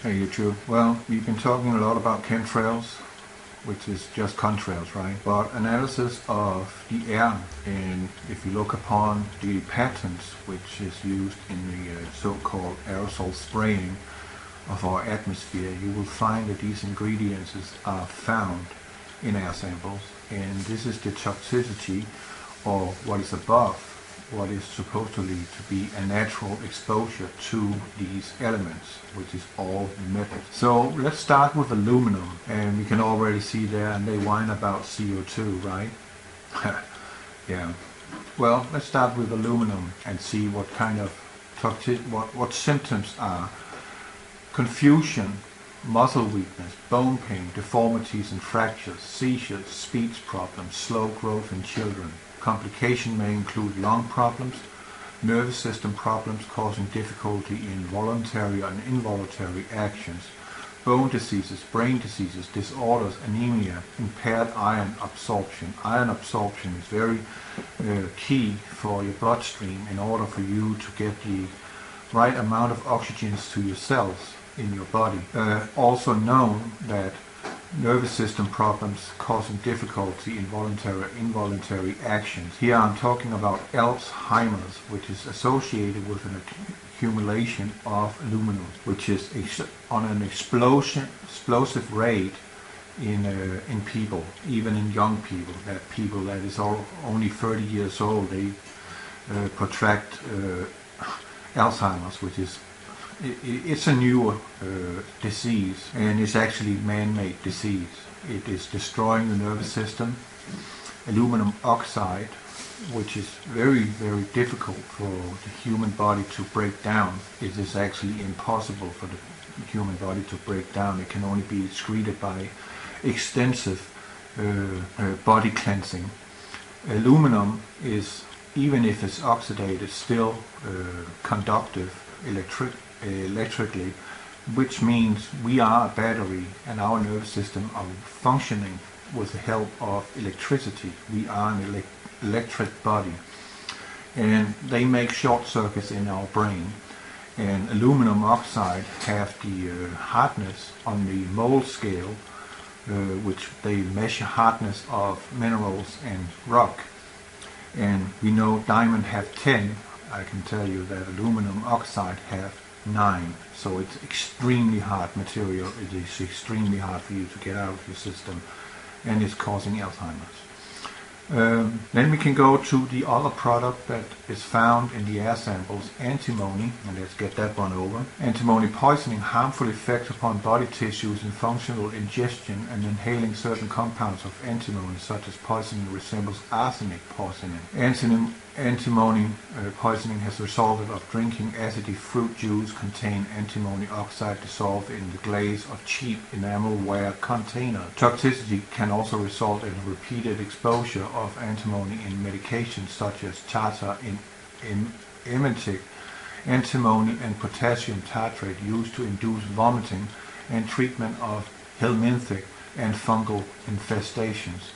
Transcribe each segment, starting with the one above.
Hey YouTube. Well, we've been talking a lot about chemtrails, which is just contrails, right? But analysis of the air, and if you look upon the patterns which is used in the so-called aerosol spraying of our atmosphere, you will find that these ingredients are found in air samples, and this is the toxicity, or what is above what is supposedly to be a natural exposure to these elements, which is all metal. So let's start with aluminum, and we can already see there, and they whine about CO2, right? Yeah. Well, let's start with aluminum and see what kind of what symptoms are. Confusion, muscle weakness, bone pain, deformities and fractures, seizures, speech problems, slow growth in children. Complication may include lung problems, nervous system problems causing difficulty in voluntary and involuntary actions, bone diseases, brain diseases, disorders, anemia, impaired iron absorption. Iron absorption is very key for your bloodstream in order for you to get the right amount of oxygen to your cells in your body. Also known that nervous system problems causing difficulty in voluntary or involuntary actions. Here I'm talking about Alzheimer's, which is associated with an accumulation of aluminum, which is on an explosive rate in people, even in young people. That people that is only 30 years old, they contract Alzheimer's, which is it's a newer disease, and it's actually man-made disease. It is destroying the nervous system. Aluminum oxide, which is very, very difficult for the human body to break down. It is actually impossible for the human body to break down. It can only be excreted by extensive body cleansing. Aluminum is, even if it's oxidated, still conductive electrically, which means we are a battery and our nervous system are functioning with the help of electricity. We are an electric body, and they make short circuits in our brain. And aluminum oxide have the hardness on the mole scale, which they measure hardness of minerals and rock. And we know diamond have 10. I can tell you that aluminum oxide have 9, so it's extremely hard material. It is extremely hard for you to get out of your system, and it's causing Alzheimer's. Then we can go to the other product that is found in the air samples, antimony, and let's get that one over. Antimony poisoning, harmful effects upon body tissues in functional ingestion and inhaling certain compounds of antimony, such as poisoning resembles arsenic poisoning. Antimony poisoning has resulted of drinking acidy fruit juice contain antimony oxide dissolved in the glaze of cheap enamelware container. Toxicity can also result in repeated exposure of antimony in medications such as tartar emetic, antimony and potassium tartrate used to induce vomiting, and treatment of helminthic and fungal infestations.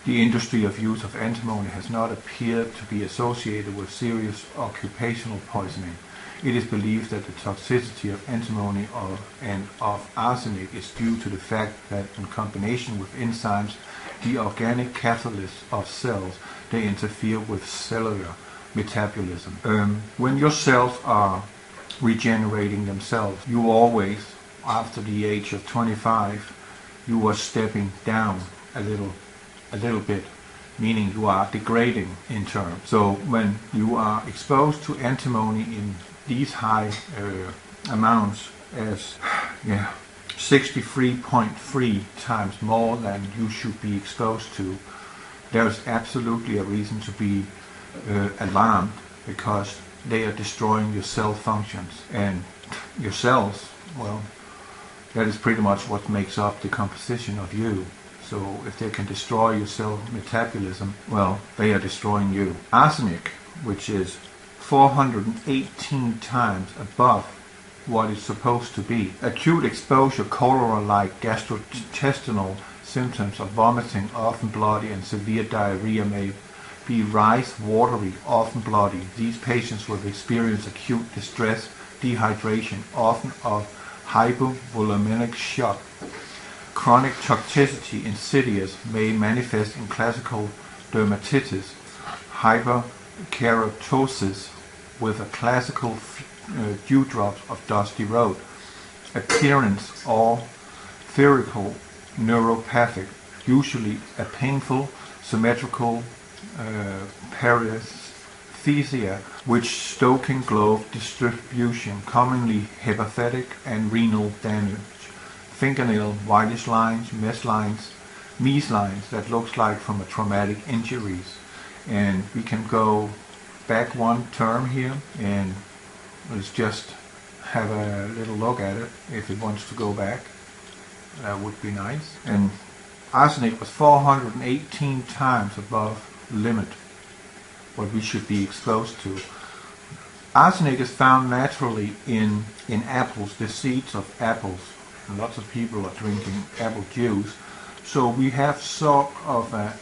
The industry of use of antimony has not appeared to be associated with serious occupational poisoning. It is believed that the toxicity of antimony and of arsenic is due to the fact that in combination with enzymes, the organic catalysts of cells, they interfere with cellular metabolism. When your cells are regenerating themselves, you always, after the age of 25, you are stepping down a little bit, meaning you are degrading in turn. So when you are exposed to antimony in these high amounts as 63.3 times more than you should be exposed to, there is absolutely a reason to be alarmed, because they are destroying your cell functions, and your cells, well, that is pretty much what makes up the composition of you. So if they can destroy your cell metabolism, well, they are destroying you. Arsenic, which is 418 times above what it's supposed to be. Acute exposure, cholera-like gastrointestinal symptoms of vomiting, often bloody, and severe diarrhea may be rice, watery, often bloody. These patients will experience acute distress, dehydration, often of hypovolemic shock. Chronic toxicity insidious may manifest in classical dermatitis, hyperkeratosis with a classical dewdrops of dusty road, appearance or spherical neuropathic, usually a painful symmetrical paresthesia which stoking glove distribution, commonly hepatic and renal damage, fingernail whitish lines, mesh lines that looks like from a traumatic injuries. And we can go back one term here and let's just have a little look at it. If it wants to go back, that would be nice. And arsenic was 418 times above limit what we should be exposed to. Arsenic is found naturally in apples, the seeds of apples. And lots of people are drinking apple juice, so we have sort of a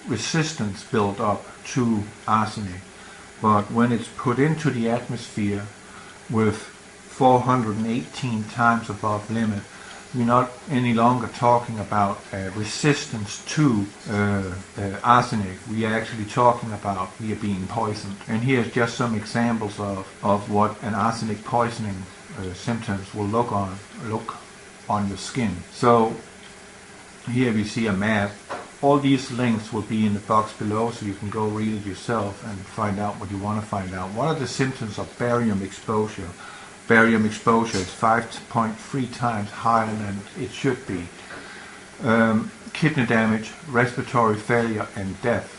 resistance built up to arsenic. But when it's put into the atmosphere with 418 times above limit, we're not any longer talking about resistance to arsenic. We are actually talking about we are being poisoned. And here's just some examples of what an arsenic poisoning symptoms will look on your skin. So here we see a map. All these links will be in the box below, so you can go read it yourself and find out what you want to find out. What are the symptoms of barium exposure? Barium exposure is 5.3 times higher than it should be. Kidney damage, respiratory failure and death.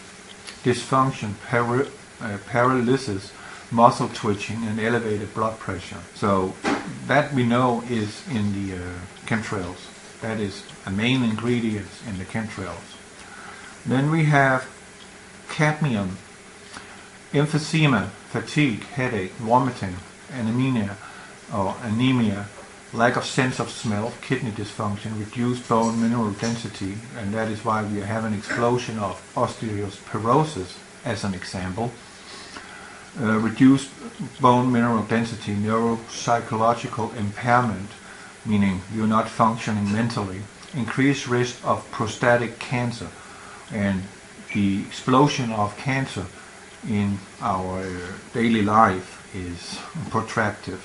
Dysfunction, paralysis, muscle twitching and elevated blood pressure. So that we know is in the chemtrails. That is a main ingredient in the chemtrails. Then we have cadmium, emphysema, fatigue, headache, vomiting, anemia, lack of sense of smell, kidney dysfunction, reduced bone mineral density, and that is why we have an explosion of osteoporosis as an example. Reduced bone mineral density, neuropsychological impairment, meaning you're not functioning mentally, increased risk of prostatic cancer, and the explosion of cancer in our daily life is protracted.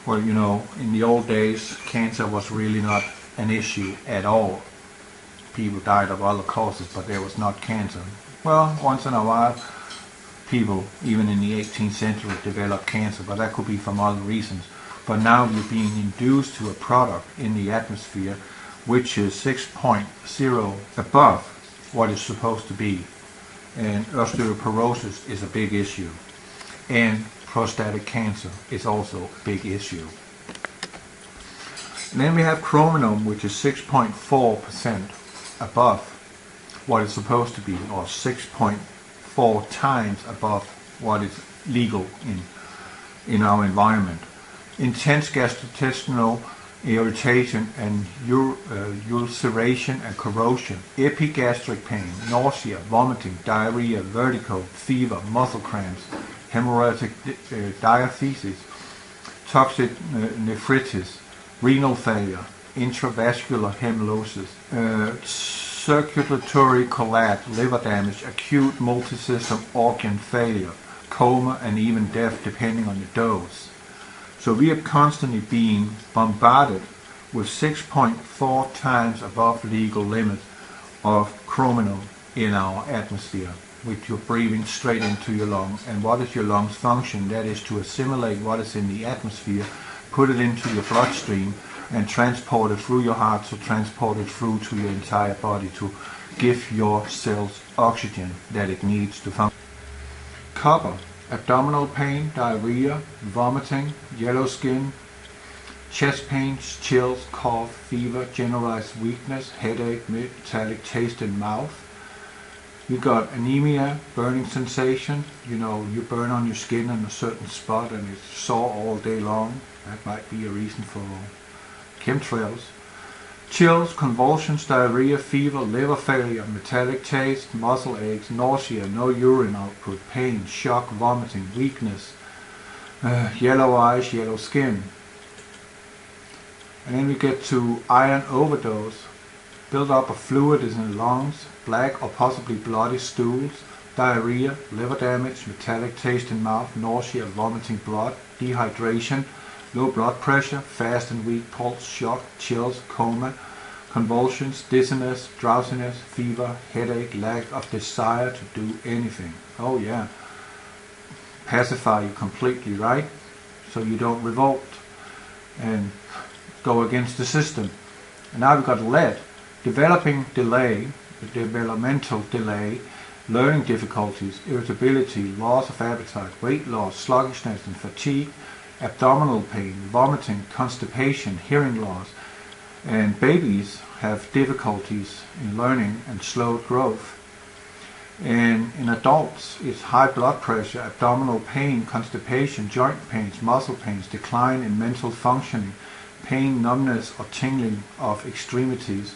Well, you know, in the old days, cancer was really not an issue at all. People died of other causes, but there was not cancer. Well, once in a while, people, even in the 18th century, developed cancer, but that could be from other reasons. But now you're being induced to a product in the atmosphere which is 6.0 above what it's supposed to be. And osteoporosis is a big issue. And prostatic cancer is also a big issue. And then we have chromium, which is 6.4% above what it's supposed to be, or 6.4 times above what is legal in our environment. Intense gastrointestinal irritation and ulceration and corrosion, epigastric pain, nausea, vomiting, diarrhea, vertigo, fever, muscle cramps, hemorrhagic diathesis, toxic nephritis, renal failure, intravascular hemolysis, circulatory collapse, liver damage, acute multisystem organ failure, coma, and even death depending on the dose. So we are constantly being bombarded with 6.4 times above legal limit of chromium in our atmosphere, which you're breathing straight into your lungs. And what is your lungs function? That is to assimilate what is in the atmosphere, put it into your bloodstream, and transport it through your heart, to transport it through to your entire body, to give your cells oxygen that it needs to function. Copper. Abdominal pain, diarrhea, vomiting, yellow skin, chest pains, chills, cough, fever, generalized weakness, headache, metallic taste in mouth. You got anemia, burning sensation. You know, you burn on your skin in a certain spot and it's sore all day long. That might be a reason for chemtrails. Chills, convulsions, diarrhea, fever, liver failure, metallic taste, muscle aches, nausea, no urine output, pain, shock, vomiting, weakness, yellow eyes, yellow skin. And then we get to iron overdose. Build up of fluid is in the lungs, black or possibly bloody stools, diarrhea, liver damage, metallic taste in mouth, nausea, vomiting blood, dehydration, low blood pressure, fast and weak pulse, shock, chills, coma, convulsions, dizziness, drowsiness, fever, headache, lack of desire to do anything. Oh yeah. Pacify you completely, right? So you don't revolt and go against the system. And now we've got lead. Developmental delay, learning difficulties, irritability, loss of appetite, weight loss, sluggishness and fatigue, abdominal pain, vomiting, constipation, hearing loss. And babies have difficulties in learning and slowed growth. And in adults, it's high blood pressure, abdominal pain, constipation, joint pains, muscle pains, decline in mental functioning, pain, numbness or tingling of extremities,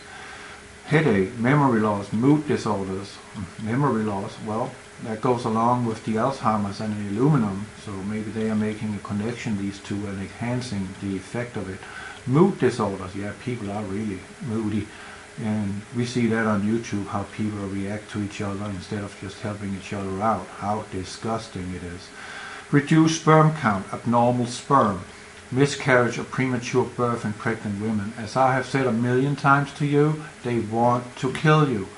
headache, memory loss, mood disorders. Memory loss, well, that goes along with the Alzheimer's and the aluminum, so maybe they are making a connection, these two, and enhancing the effect of it. Mood disorders, yeah, people are really moody, and we see that on YouTube, how people react to each other instead of just helping each other out, how disgusting it is. Reduced sperm count, abnormal sperm, miscarriage or premature birth in pregnant women. As I have said a million times to you, they want to kill you,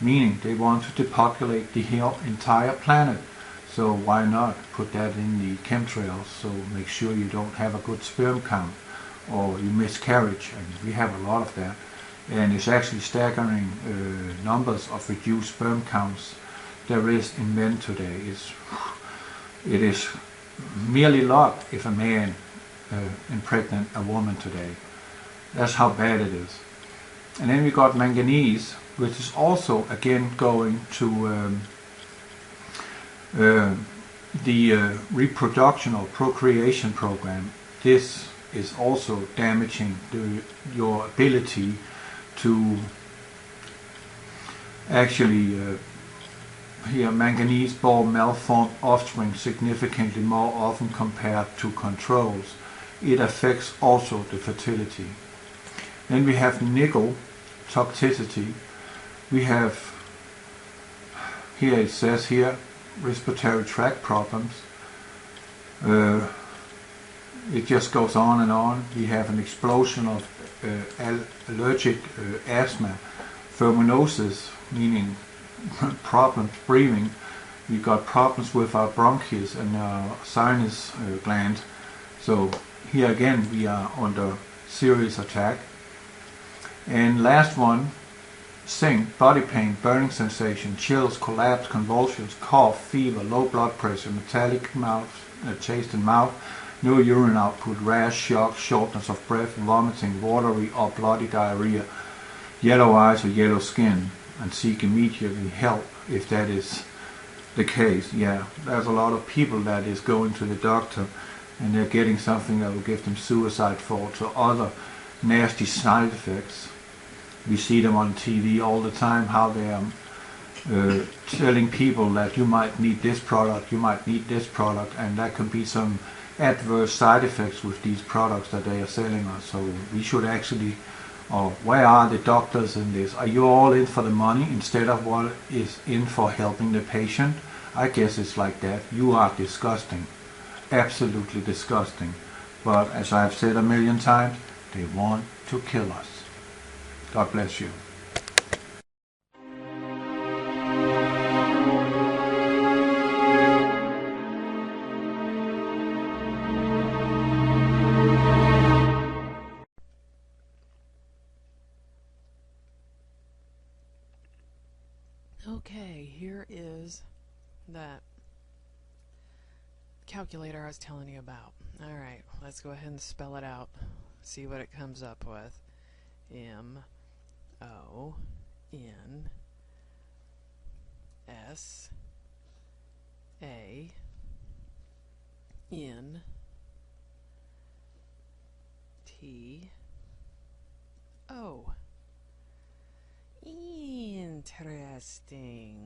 meaning they want to depopulate the entire planet. So why not put that in the chemtrails, so make sure you don't have a good sperm count or you miscarriage, and we have a lot of that. And it's actually staggering numbers of reduced sperm counts there is in men today. It is merely luck if a man impregnate a woman today. That's how bad it is. And then we got manganese, which is also again going to the reproduction or procreation program. This is also damaging your ability to actually manganese bore malformed offspring significantly more often compared to controls. It affects also the fertility. Then we have nickel toxicity. We have, here it says here, respiratory tract problems. It just goes on and on. We have an explosion of allergic asthma, pulmonosis, meaning problems breathing. We got problems with our bronchus and our sinus gland. So here again we are under serious attack. And last one, zinc, body pain, burning sensation, chills, collapse, convulsions, cough, fever, low blood pressure, metallic mouth, taste in mouth, no urine output, rash, shock, shortness of breath, vomiting, watery or bloody diarrhea, yellow eyes or yellow skin, and seek immediately help if that is the case. Yeah, there's a lot of people that is going to the doctor and they're getting something that will give them suicide thoughts or other nasty side effects. We see them on TV all the time, how they are telling people that you might need this product, you might need this product, and that can be some adverse side effects with these products that they are selling us. So we should actually, where are the doctors in this? Are you all in for the money instead of what is in for helping the patient? I guess it's like that. You are disgusting, absolutely disgusting. But as I've said a million times, they want to kill us. God bless you. Okay, here is that calculator I was telling you about. Alright, let's go ahead and spell it out. See what it comes up with. M-O-N-S-A-N-T-O. Interesting.